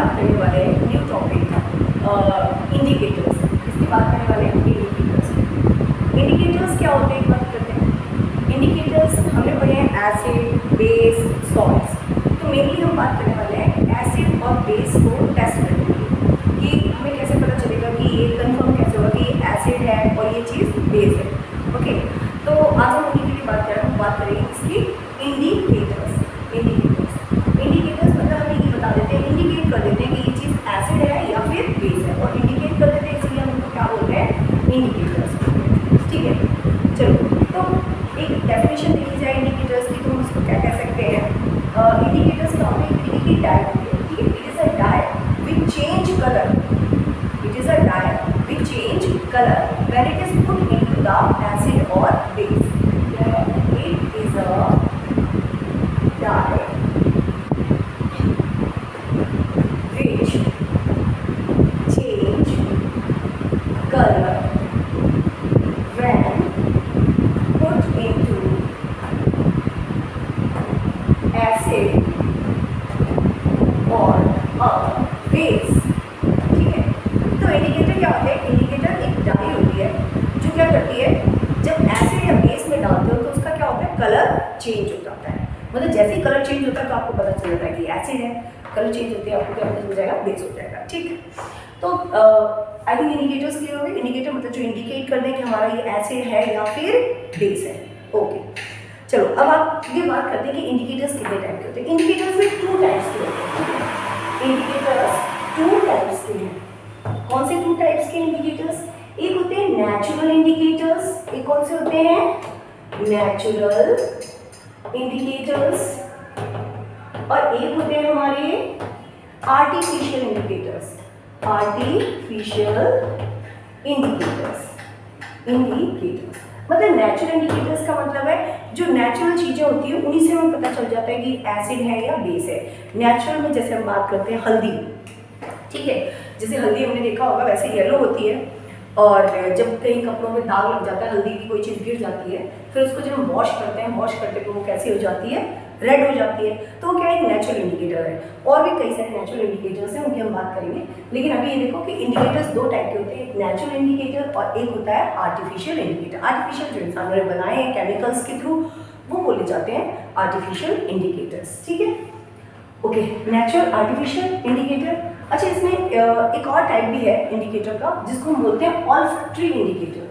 बात करने वाले हैं न्यू टॉपिक इंडिकेटर्स। इसकी बात करने वाले हैं इंडिकेटर्स। इंडिकेटर्स क्या होते हैं, बात करते हैं। इंडिकेटर्स हमने पढ़े हैं एसिड, बेस, सॉल्ट्स। तो मेनली हम बात करने वाले हैं एसिड और बेस को टेस्ट करने के लिए कि हमें कैसे पता चलेगा कि ये कंफर्म कैसे होगा कि ये एसिड है और ये चीज़ बेस है। ओके, तो आज हम उन्हीं के लिए बात करें, बात करेंगे इसकी इंडिकेटर्स। इंडिकेटर्स मतलब हमें ये बता देते हैं, इंडिकेट कर देते हैं कि ये चीज़ एसिड है या फिर बेस है, और इंडिकेट कर देते हैं, इसलिए हम इनको क्या बोलते हैं, इंडिकेटर्स। ठीक है, चलो तो एक डेफिनेशन देखी जाए इंडिकेटर्स की, तो हम उसको क्या कह सकते हैं। इंडिकेटर्स का होता है एक तरीके की डाय होती है। ठीक है, it is a dye which change colour, it is a dye which change colour when it is put into the acid और base. It is a dye which change color when put into acid or a base। ठीक है, तो indicator क्या होता है, indicator एक die होती है जो क्या करती है, जब एसिड या बेस में डालते हो तो उसका क्या होता है, कलर चेंज हो जाता है। मतलब जैसे ही कलर चेंज होता है तो आपको पता चल जाता है कि एसिड है, कलर चेंज होते हैं आपको क्या पता चल जाएगा, बेस हो जाएगा। ठीक है, तो आई थिंक इंडिकेटर्स क्लियर हो गए। इंडिकेटर मतलब जो इंडिकेट कर दें कि हमारा ये एसिड है या फिर बेस है। ओके, चलो अब आप ये बात करते हैं कि इंडिकेटर्स कितने टाइप के होते हैं। इंडिकेटर्स में 2 टाइप्स के होते हैं। इंडिकेटर्स 2 टाइप्स के हैं। कौन से 2 टाइप्स के इंडिकेटर्स? एक होते हैं नेचुरल इंडिकेटर्स, एक कौन से होते हैं, नेचुरल इंडिकेटर्स, और एक होते हैं हमारे आर्टिफिशियल इंडिकेटर्स। आर्टिफिशियल इंडिकेटर्स मतलब नेचुरल इंडिकेटर्स का मतलब है जो नेचुरल चीज़ें होती है उन्हीं से हमें पता चल जाता है कि एसिड है या बेस है। नेचुरल में जैसे हम बात करते हैं हल्दी, ठीक है, जैसे हल्दी हमने देखा होगा वैसे येलो होती है, और जब कहीं कपड़ों में दाग लग जाता है, हल्दी की कोई चीज़ गिर जाती है, फिर उसको जब हम वॉश करते हैं, वॉश करते हुए वो कैसी हो जाती है, रेड हो जाती है। तो वो क्या एक नेचुरल इंडिकेटर है। और भी कई सारे नेचुरल इंडिकेटर्स हैं, उनकी हम बात करेंगे। लेकिन अभी ये देखो कि इंडिकेटर्स 2 टाइप के होते हैं, एक नेचुरल इंडिकेटर और एक होता है आर्टिफिशियल इंडिकेटर। आर्टिफिशियल जो इंसानों ने बनाए हैं केमिकल्स के थ्रू, वो बोले जाते हैं आर्टिफिशियल इंडिकेटर्स। ठीक है, ओके, नेचुरल, आर्टिफिशियल, इंडिकेटर। अच्छा, इसमें एक और टाइप भी है इंडिकेटर का जिसको हम बोलते हैं ऑल्फैक्टरी इंडिकेटर।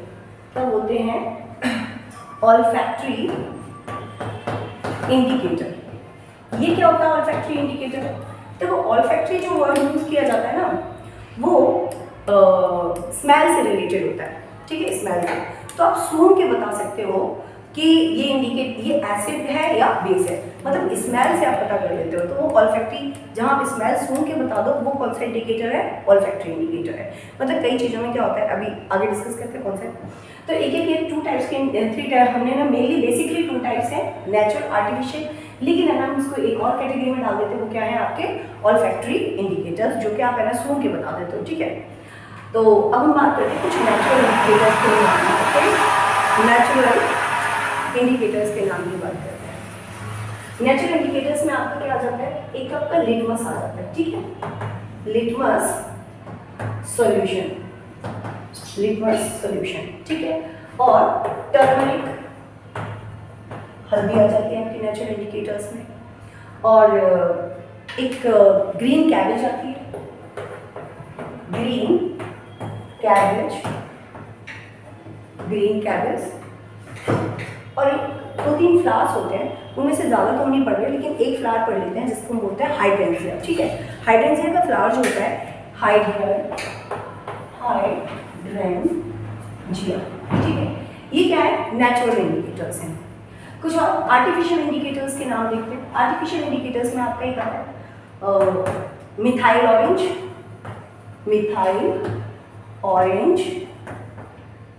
क्या बोलते हैं, ऑल्फैक्टरी इंडिकेटर। ये क्या होता है ऑल्फैक्टरी इंडिकेटर? देखो, ऑल्फैक्टरी जो वर्ड यूज किया जाता है ना, वो स्मेल से रिलेटेड होता है। ठीक है, स्मेल से। तो आप सूंघ के बता सकते हो कि ये इंडिकेट, ये एसिड है या बेस है, मतलब स्मेल से आप पता कर लेते हो। तो वो ऑल्फैक्टरी, जहाँ आप स्मेल सूंघ के बता दो, वो कौन सा इंडिकेटर है, ऑल्फैक्टरी इंडिकेटर है। मतलब कई चीज़ों में क्या होता है, अभी आगे डिस्कस करते हैं कौन सा है। तो एक एक ये 2 टाइप्स के, 3 टाइप हमने ना, मेनली बेसिकली 2 टाइप्स हैं, नेचुरल, आर्टिफिशियल। लेकिन है ना, हम इसको एक और कैटेगरी में डाल देते हैं, वो क्या है आपके ऑल्फैक्टरी इंडिकेटर्स, जो कि आप है ना सूंघ के बता देते हो। ठीक है, तो अब हम बात करते हैं कुछ नेचुरल इंडिकेटर्स के नाम। नेचुरल इंडिकेटर्स के नाम की बात करते हैं। नेचुरल इंडिकेटर्स में आपका क्या आ जाता है, एक आपका लिटमस आ जाता है। ठीक है, लिटमस सॉल्यूशन, लिटमस सॉल्यूशन। ठीक है, और टर्मरिक, हल्दी आ जाती है आपके नेचुरल इंडिकेटर्स में, और एक ग्रीन कैबेज आती है, ग्रीन कैबेज, ग्रीन कैबेज, और 2-3 फ्लावर्स होते हैं, उनमें से ज़्यादा तो हम नहीं पढ़ रहे, लेकिन एक फ्लावर पढ़ लेते हैं जिसको हम बोलते हैं हाइड्रेंजिया। ठीक है, हाइड्रेंजिया का फ्लावर जो होता है हाइड्रेंजिया। ठीक है, ये क्या है, नेचुरल इंडिकेटर्स हैं। कुछ और आर्टिफिशियल इंडिकेटर्स के नाम देखते हैं। आर्टिफिशियल इंडिकेटर्स में आपका एक आता है methyl orange, methyl orange.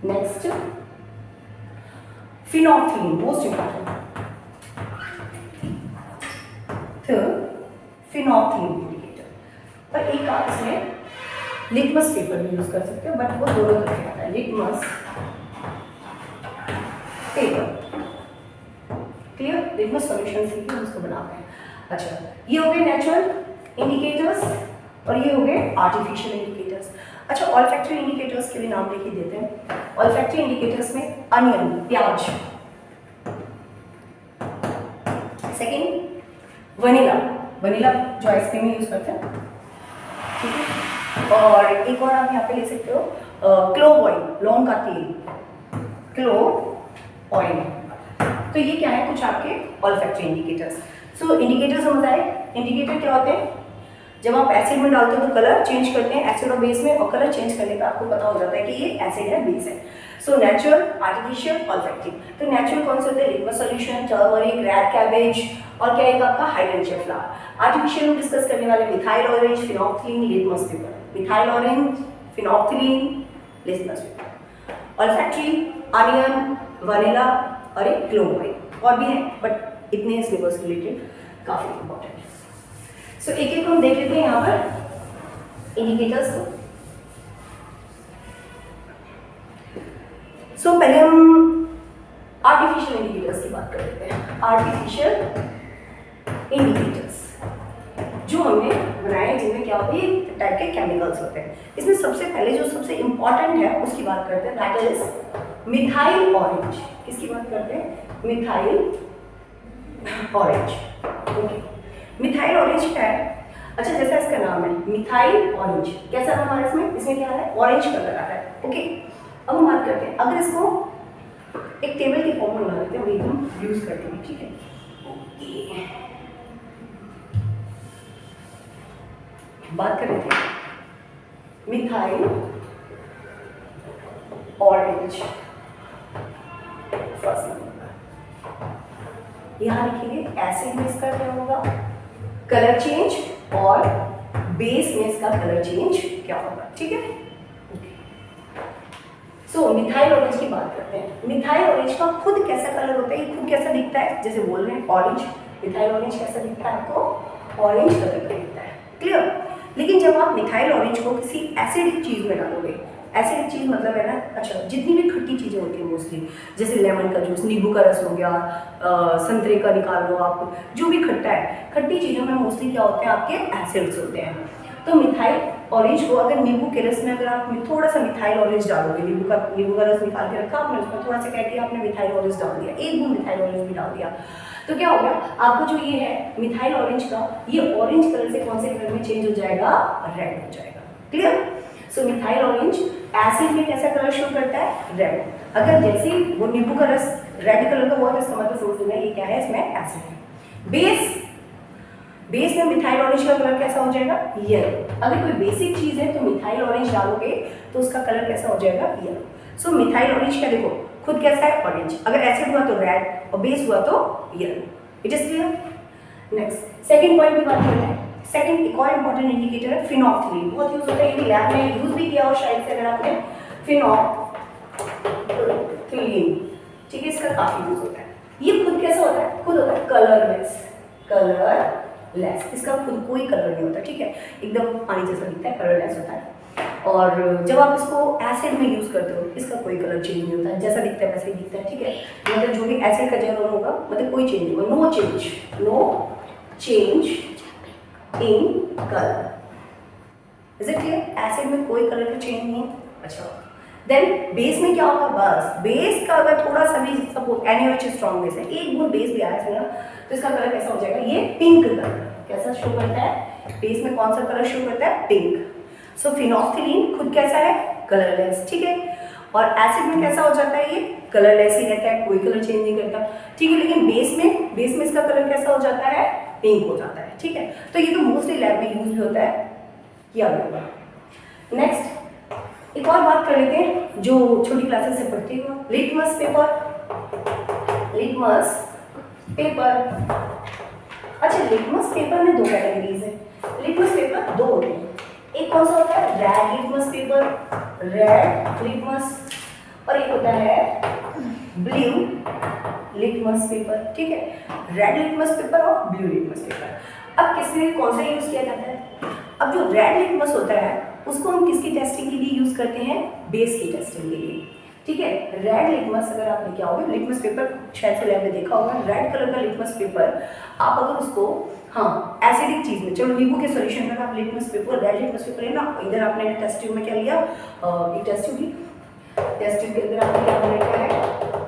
Next phenolphthalein, most important, phenolphthalein indicator. और एक आप इसमें लिटमस पेपर भी यूज कर सकते हो, बट वो दोनों तरह का आता है, litmus paper. Clear, litmus solution से ही हम उसको बनाते हैं। अच्छा, ये हो गए नेचुरल इंडिकेटर्स और ये हो गए आर्टिफिशियल इंडिकेटर्स। अच्छा, ऑल्फैक्टरी इंडिकेटर्स के भी नाम लिख ही देते हैं। ऑल्फैक्टरी इंडिकेटर्स में अनियन, प्याज। सेकेंड वनीला, वनीला जो आइसक्रीम में यूज करते हैं, ठीक है। और एक और आप यहाँ पे ले सकते हो क्लोव ऑयल, लौंग का तेल, क्लोव ऑयल। तो ये क्या है, कुछ आपके ऑल्फैक्टरी इंडिकेटर्स। सो इंडिकेटर समझ आए। इंडिकेटर क्या होते हैं, जब आप एसिड में डालते हो तो कलर चेंज करते हैं एसिड और बेस में, और कलर चेंज करने पर आपको पता हो जाता है कि ये एसिड है, बेस है। So natural, artificial, olfactory. तो नेचुरल कौन से होते हैं, liquid solution, turmeric, red cabbage, और क्या है आपका हाइड्रेंशिया फ्लावर। आर्टिफिशियल में डिस्कस करने वाले methyl orange, phenolphthalein, litmus paper. Methyl orange, phenolphthalein, litmus paper. Olfactory onion, vanilla और एक क्लोव ऑयल। और भी है बट इतने सिलेबस रिलेटेड काफी इंपॉर्टेंट है। सो एक एक हम देख लेते हैं यहाँ पर इंडिकेटर्स को। सो पहले हम आर्टिफिशियल इंडिकेटर्स की बात कर लेते हैं। आर्टिफिशियल इंडिकेटर्स जो हमने बनाए, जिनमें क्या होते हैं, टाइप के केमिकल्स होते हैं। इसमें सबसे पहले जो सबसे इंपॉर्टेंट है उसकी बात करते हैं, दैट इज मिथाइल ऑरेंज। किसकी बात करते हैं, methyl orange. Okay, methyl orange क्या है, अच्छा जैसा इसका नाम है मिथाइल ऑरेंज, कैसा नाम है इसमें, इसमें क्या है, ऑरेंज कलर आ रहा है। ओके, अब हम बात करते हैं, अगर इसको एक टेबल के फॉर्म में बना लेते हैं, वही हम यूज करते हैं, ठीक है। ओके, बात कर रहे थे मिथाइल ऑरेंज, फर्स्ट नंबर यहाँ लिखिए, एसिड में इसका क्या होगा, कलर चेंज, और बेस में इसका कलर चेंज क्या होगा, ठीक है। सो मिथाइल ऑरेंज की बात करते हैं। मिथाइल ऑरेंज का खुद कैसा कलर होता है, ये खुद कैसा दिखता है, जैसे बोल रहे हैं ऑरेंज, मिथाइल ऑरेंज कैसा दिखता है आपको, ऑरेंज कलर का दिखता है, क्लियर। लेकिन जब आप मिथाइल ऑरेंज को किसी एसिडिक चीज में डालोगे, एसिडिक चीज मतलब है ना, अच्छा जितनी भी खट्टी चीजें होती हैं मोस्टली, जैसे लेमन का जूस, नींबू का रस हो गया, संतरे का निकाल लो आप, जो भी खट्टा है, खट्टी चीजों में मोस्टली क्या होते हैं, आपके एसिड्स होते हैं। तो मिथाइल ऑरेंज को अगर नींबू के रस में अगर आप थोड़ा सा मिथाइल ऑरेंज डालोगे, नींबू का रस निकाल के रखा आपने, उसमें थोड़ा सा क्या किया आपने, मिथाइल ऑरेंज डाल दिया, एक बूंद मिथाइल ऑरेंज भी डाल दिया, तो क्या हो गया आपको, जो ये है मिथाइल ऑरेंज का, ये ऑरेंज कलर से कौन से कलर में चेंज हो जाएगा, रेड हो जाएगा, क्लियर। सो मिथाइल ऑरेंज एसिड में कैसा कलर शो करता है, रेड। अगर जैसे वो नींबू का रस रेड कलर का हुआ तो इसका मतलब सोच लेना ये क्या है, इसमें एसिड है। बेस में मिथाइल ऑरेंज का कलर कैसा हो जाएगा, येलो। अगर कोई बेसिक चीज है तो मिथाइल ऑरेंज डालोगे तो उसका कलर कैसा हो जाएगा, येलो। सो मिथाइल ऑरेंज का देखो खुद कैसा है, ऑरेंज, अगर एसिड हुआ तो रेड और बेस हुआ तो yellow. It is clear. Next second point की बात करते हैं। सेकंड एक और इंपॉर्टेंट इंडिकेटर है फिनोल्फ्थालीन, बहुत यूज होता है, ये लैब में यूज भी किया हो शायद से अगर आपने, फिनोल्फ्थालीन, ठीक है, इसका काफी यूज होता है। ये खुद कैसा होता है, खुद होता है कलरलेस, कलरलेस, इसका खुद कोई कलर नहीं होता, ठीक है, एकदम पानी जैसा दिखता है, कलरलेस होता है। और जब आप इसको एसिड में यूज करते हो, इसका कोई कलर चेंज नहीं होता, जैसा दिखता है वैसे ही दिखता है, ठीक है। मतलब जो भी एसिड का जल होगा, मतलब कोई चेंज नहीं होगा, no change in colour. Is it clear, acid में कोई कलर का चेंज नहीं है। अच्छा, देन बेस में क्या होगा, बस बेस का अगर थोड़ा सा भी सपोज NaOH स्ट्रॉन्ग बेस है, एक बूंद बेस भी आया है ना, तो इसका कलर कैसा हो जाएगा, ये पिंक कलर, कैसा शो करता है, बेस में कौन सा कलर शो करता है, पिंक। सो फिनोल्फ्थालीन खुद कैसा है, कलरलेस, ठीक है, और एसिड में कैसा हो जाता है, ये कलरलेस ही रहता है, कोई कलर चेंज नहीं करता, ठीक है। लेकिन बेस में इसका कलर कैसा हो जाता है, पिंक हो जाता है, ठीक है। तो ये तो मोस्टली लैब में यूज भी होता है, किया गया। नेक्स्ट एक और बात कर लेते हैं जो छोटी क्लासेस से पढ़ते हो, लिटमस पेपर। लिटमस पेपर, अच्छा लिटमस पेपर में दो कैटेगरीज है, लिटमस पेपर दो होते हैं, एक कौन सा होता है, red litmus paper, red litmus, और एक होता है ब्लू लिटमस पेपर, ठीक है, रेड लिटमस पेपर और ब्लू लिटमस पेपर। अब किसमें कौन सा यूज किया जाता है, अब जो रेड लिटमस होता है उसको हम किसकी टेस्टिंग के लिए यूज करते हैं, बेस की टेस्टिंग के लिए, ठीक है। रेड लिटमस अगर आप लेके आओगे, लिटमस पेपर शायद से लैब में देखा होगा, रेड कलर का लिटमस पेपर आप अगर उसको हाँ एसिडिक चीज में, चलो नींबू के सॉल्यूशन में आप litmus paper, red litmus paper है ना, इधर आपने टेस्ट ट्यूब में क्या लिया, एक टेस्ट ट्यूब ली, टेस्ट ट्यूब के अंदर आपने क्या बना रखा है,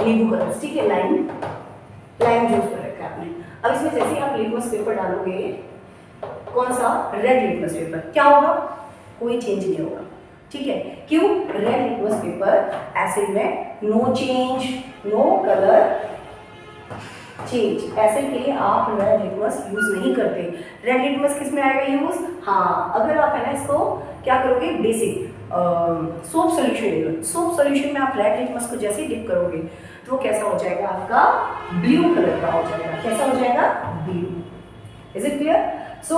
नींबू का रस, ठीक है, लाइम जूस कर रखा है आपने। अब इसमें जैसे ही आप लिटमस पेपर डालोगे, कौन सा, रेड लिटमस पेपर, क्या होगा, कोई चेंज नहीं होगा, ठीक है, क्यों, रेड लिटमस पेपर एसिड में no change, no colour change, acid के लिए आप रेड लिटमस यूज नहीं करते। रेड लिटमस किस में आएगा यूज, हाँ अगर आप है ना इसको क्या करोगे, बेसिक सोप सोल्यूशन ले लो, सोप सोल्यूशन में आप रेड लिटमस को जैसे ही डिप करोगे तो वो कैसा हो जाएगा, आपका ब्लू कलर का हो जाएगा, कैसा हो जाएगा, blue. Is it clear? So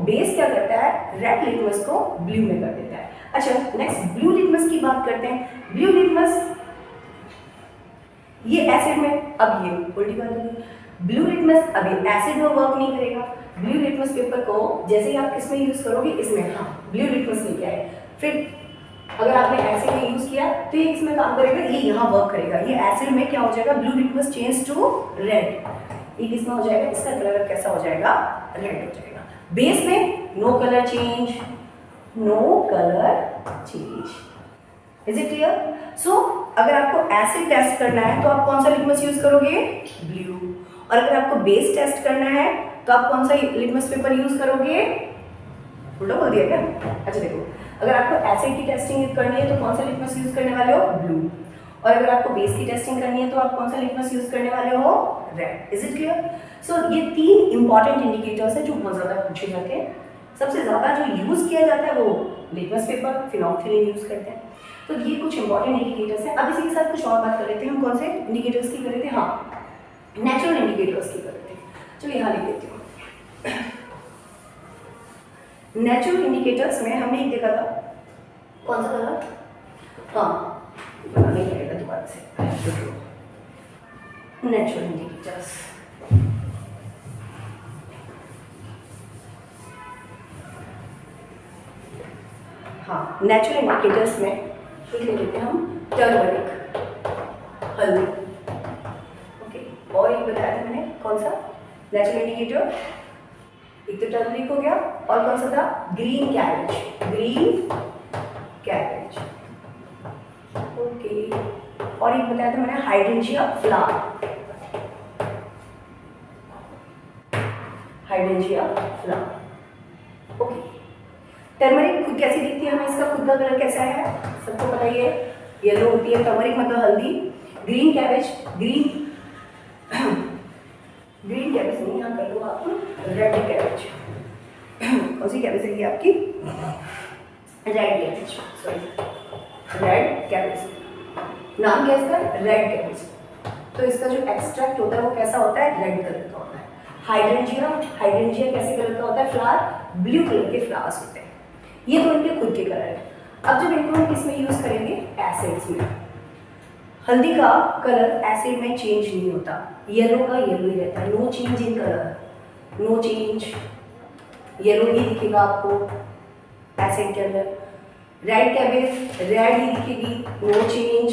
base क्या करता है, रेड लिटमस को ब्लू में कर देता है। अच्छा नेक्स्ट ब्लू लिटमस की बात करते हैं। ब्लू लिटमस ये एसिड में, अब ये उल्टी बात होगी, ब्लू लिटमस अभी एसिड में वर्क नहीं करेगा। ब्लू लिटमस पेपर को जैसे ही आप किस में यूज करोगे, इसमें, हाँ ब्लू लिटमस लेके आए, फिर अगर आपने एसिड में यूज किया तो ये इसमें काम करेगा, ये यहाँ वर्क करेगा, ये एसिड में क्या हो जाएगा, blue litmus change to red, ये किसमें हो जाएगा, इसका कलर कैसा हो जाएगा, रेड हो जाएगा। बेस में no colour change, no colour change. Is it clear? So अगर आपको एसिड टेस्ट करना है तो आप कौन सा लिटमस यूज करोगे, ब्लू, और अगर आपको बेस टेस्ट करना है तो आप कौन सा लिटमस पेपर यूज करोगे, उल्टा बोल दिया क्या, अच्छा देखो, अगर आपको एसिड की टेस्टिंग करनी है तो कौन सा लिटमस यूज करने वाले हो, ब्लू, और अगर आपको बेस की टेस्टिंग करनी है तो आप कौन सा लिटमस यूज करने वाले हो, red. Is it clear? So ये तीन इंपॉर्टेंट इंडिकेटर्स है जो बहुत ज्यादा पूछे जाते हैं। सबसे ज्यादा जो यूज किया जाता है वो लिटमस पेपर, फिनोल्फथालीन यूज करते हैं। तो ये कुछ इंपॉर्टेंट इंडिकेटर्स हैं। अब इसी के साथ कुछ और बात कर लेते हैं, हम कौन से इंडिकेटर्स की कर रहे थे, हाँ नेचुरल इंडिकेटर्स की कर रहे थे। चलो यहाँ लिख देती हूँ। नेचुरल इंडिकेटर्स में हमने एक देखा था, कौन सा कलर, हाँ बनाने पड़ेगा दोबारा से, नेचुरल इंडिकेटर्स, हाँ नेचुरल इंडिकेटर्स में लिख लेते हैं हम, टर्मरिक, हल्दी, ओके, और एक बताया था मैंने कौन सा नेचुरल इंडिकेटर, एक तो टर्मरिक हो गया, और कौन सा था, green cabbage, green cabbage, okay, और एक बताया था मैंने हाइड्रेंशिया फ्लावर, हाइड्रेंशिया फ्लावर, ओके। टर्मरिक खुद कैसी दिखती है, हमें इसका खुद का कलर कैसा है, सबको पता ही है, येलो होती है, टर्मरिक मतलब हल्दी। ग्रीन कैबेज, ग्रीन कैबेज नहीं, यहाँ कर लो आप रेड कैबेज, कौन सी कैबेज है ये आपकी, red cabbage, sorry red cabbage, नाम क्या है इसका, रेड कैबेज। तो इसका जो एक्सट्रैक्ट होता है वो कैसा होता है, रेड कलर का होता है। हाइड्रेंशिया, हाइड्रेंशिया कैसे कलर का होता है, फ्लावर ब्लू कलर के फ्लावर्स होते हैं। ये तो इनके खुद के कलर है। अब जब इनको हम किस में यूज करेंगे, एसिड्स में। हल्दी का कलर एसिड में चेंज नहीं होता, येलो का येलो ही रहता है, no change in colour, no change, yellow ही दिखेगा आपको एसिड के अंदर। रेड कैबेज रेड ही दिखेगी, नो चेंज।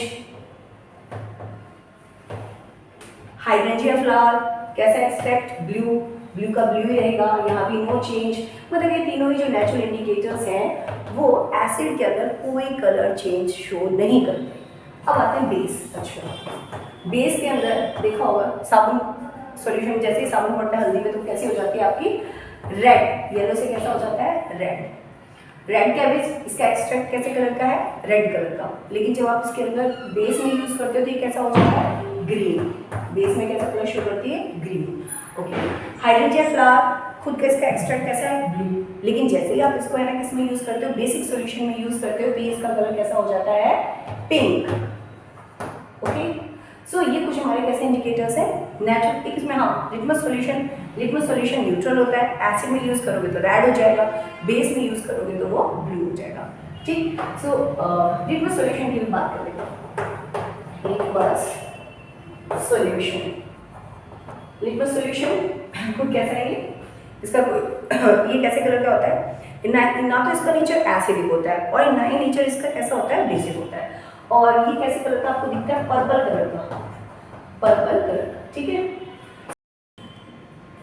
हाइड्रेंशिया फ्लावर कैसा एक्सट्रैक्ट, ब्लू, ब्लू का ब्लू ही रहेगा, यहाँ भी नो चेंज। मतलब ये तीनों ही जो नेचुरल इंडिकेटर्स हैं वो एसिड के अंदर कोई कलर चेंज शो नहीं करते। अब आते हैं बेस। अच्छा बेस के अंदर देखा होगा साबुन सॉल्यूशन, जैसे ही साबुन पड़ता है हल्दी में तो कैसी हो जाती है आपकी, रेड, येलो से कैसा हो जाता है, रेड। रेड कैबेज इसका एक्सट्रैक्ट कैसे कलर का है, रेड कलर का, लेकिन जब आप इसके अंदर बेस में यूज करते हो तो ये कैसा हो जाता है, ग्रीन। बेस में कैसा कलर शो करती है, ग्रीन, ओके। हाइड्रेंशिया फ्लावर खुद का इसका एक्सट्रैक्ट कैसा है, ब्लू, लेकिन जैसे ही आप इसको है ना किस में यूज करते हो, बेसिक सॉल्यूशन में यूज करते हो तो ये इसका कलर कैसा हो जाता है, पिंक, ओके। सो ये कुछ हमारे कैसे इंडिकेटर्स हैं नेचुरल। एक इसमें हाँ लिटमस सॉल्यूशन न्यूट्रल होता है, एसिड में यूज करोगे तो रेड हो जाएगा, बेस में यूज करोगे तो वो ब्लू हो जाएगा, ठीक। सो लिटमस सॉल्यूशन की भी बात कर लेते हैं। सॉल्यूशन, लिटमस सॉल्यूशन खुद कैसा है, इसका ये कैसे कलर का होता है, ना तो इसका नेचर एसिडिक होता है और ना ही नेचर इसका कैसा होता है, बेसिक होता है। और ये कैसे कलर का आपको दिखता है, पर्पल कलर का, पर्पल कलर, ठीक है।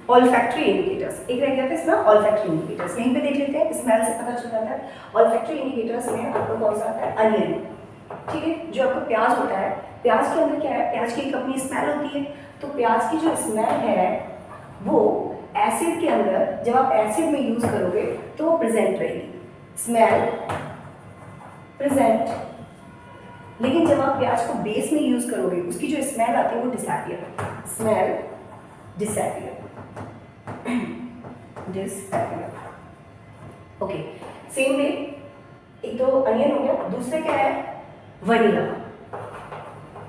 ऑल्फैक्टरी इंडिकेटर्स, एक रह गया था इसमें ऑल्फैक्टरी इंडिकेटर्स, यहीं पे देख लेते हैं, स्मेल से पता चल जाता है। ऑल्फैक्टरी इंडिकेटर्स में आपको कौन सा आता है, अनियन, ठीक है। जो आपका प्याज होता है, प्याज के अंदर क्या है, प्याज की एक अपनी स्मेल होती है, तो प्याज की जो स्मेल है वो एसिड के अंदर, जब आप एसिड में यूज करोगे तो वो प्रेजेंट रहेगी, स्मेल प्रेजेंट। लेकिन जब आप प्याज को बेस में यूज करोगे उसकी जो स्मेल आती है वो disappear, smell disappear, disappear. Okay, same way, एक तो अनियन हो गया, दूसरे क्या है, वनीला,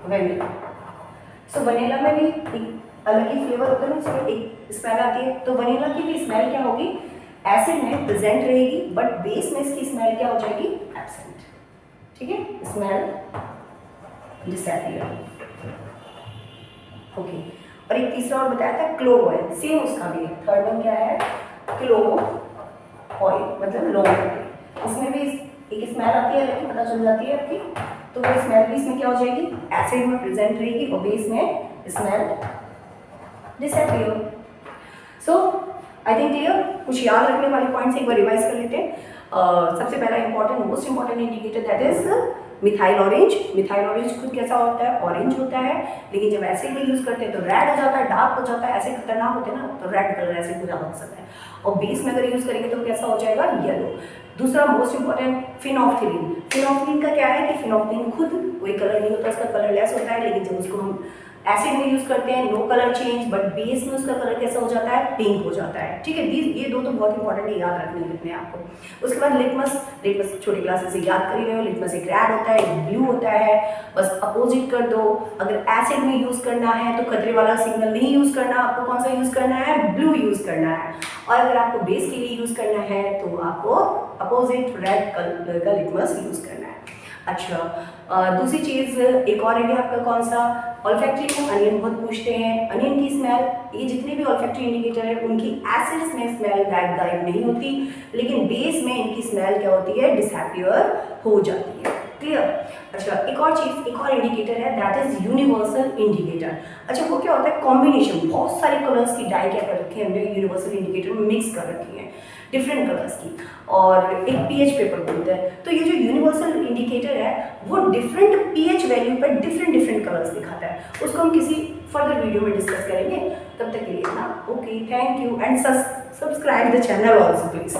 वनीला। सो वनीला में भी एक अलग ही फ्लेवर होता है ना, उसमें एक स्मेल आती है, तो वनीला की भी स्मेल क्या होगी, एसिड में प्रेजेंट रहेगी, बट बेस में इसकी स्मेल क्या हो जाएगी, एब्सेंट, ठीक है, स्मेल डिसअपियर। ओके, और एक तीसरा और बताया था क्लोव ऑयल, सेम उसका भी थर्ड वन क्या है, क्लोव ऑयल, मतलब लौंग ऑयल। इसमें भी एक स्मेल आती है, लेकिन पता चल जाती है आपकी, तो वो स्मेल भी इसमें क्या हो जाएगी, एसिड में प्रेजेंट रहेगी और बेस में smell disappear. So I think clear, कुछ याद रखने वाले पॉइंट्स एक बार रिवाइज कर लेते हैं। सबसे पहला important, most important indicator that is methyl orange. Methyl orange खुद कैसा होता है, ऑरेंज होता है, लेकिन जब एसिड में यूज करते हैं तो रेड हो जाता है, डार्क हो जाता है, ऐसे खतरनाक होते हैं ना, तो रेड कलर एसिड को ज़्यादा पसंद है। और बेस में अगर यूज करेंगे तो कैसा हो जाएगा, येलो। दूसरा मोस्ट इंपॉर्टेंट, फिनोल्फथालीन। फिनोल्फथालीन का क्या है कि फिनोल्फथालीन खुद कोई कलर नहीं होता, उसका कलर लेस होता है, लेकिन जब उसको हम एसिड में यूज करते हैं no colour change, but base में उसका कलर कैसा हो जाता है, पिंक हो जाता है, ठीक है। ये दो तो बहुत इंपॉर्टेंट है, याद रखने लिखने आपको। उसके बाद लिटमस, लिटमस छोटी क्लास से याद कर ही रहे हो, लिटमस एक रेड होता है, एक ब्लू होता है, बस अपोजिट कर दो। अगर एसिड में यूज करना है तो खतरे वाला सिग्नल नहीं यूज करना, आपको कौन सा यूज करना है, ब्लू यूज करना है। और अगर आपको बेस के लिए यूज करना है तो आपको अपोजिट रेड कलर का लिटमस यूज करना है। अच्छा, दूसरी चीज़ एक और है आपका कौन सा, ऑल्फैक्टरी में अनियन बहुत पूछते हैं। अनियन की स्मेल, ये जितने भी ऑल्फैक्टरी इंडिकेटर है उनकी एसिड्स में स्मेल गायब नहीं होती, लेकिन बेस में इनकी स्मेल क्या होती है, डिसअपियर हो जाती है। क्लियर। अच्छा, एक और चीज़, एक और इंडिकेटर है दैट इज यूनिवर्सल इंडिकेटर। अच्छा, वो क्या होता है, कॉम्बिनेशन, बहुत सारे कलर्स की डाई क्या कर रखी है हमने यूनिवर्सल इंडिकेटर में मिक्स कर रखी है, डिफरेंट कलर्स की, और एक पीएच पेपर बोलते हैं। तो ये जो यूनिवर्सल इंडिकेटर है वो डिफरेंट पीएच वैल्यू पर डिफरेंट कलर्स दिखाता है, उसको हम किसी फर्दर वीडियो में डिस्कस करेंगे। तब तक के लिए ना, okay, thank you, and subscribe the channel also please.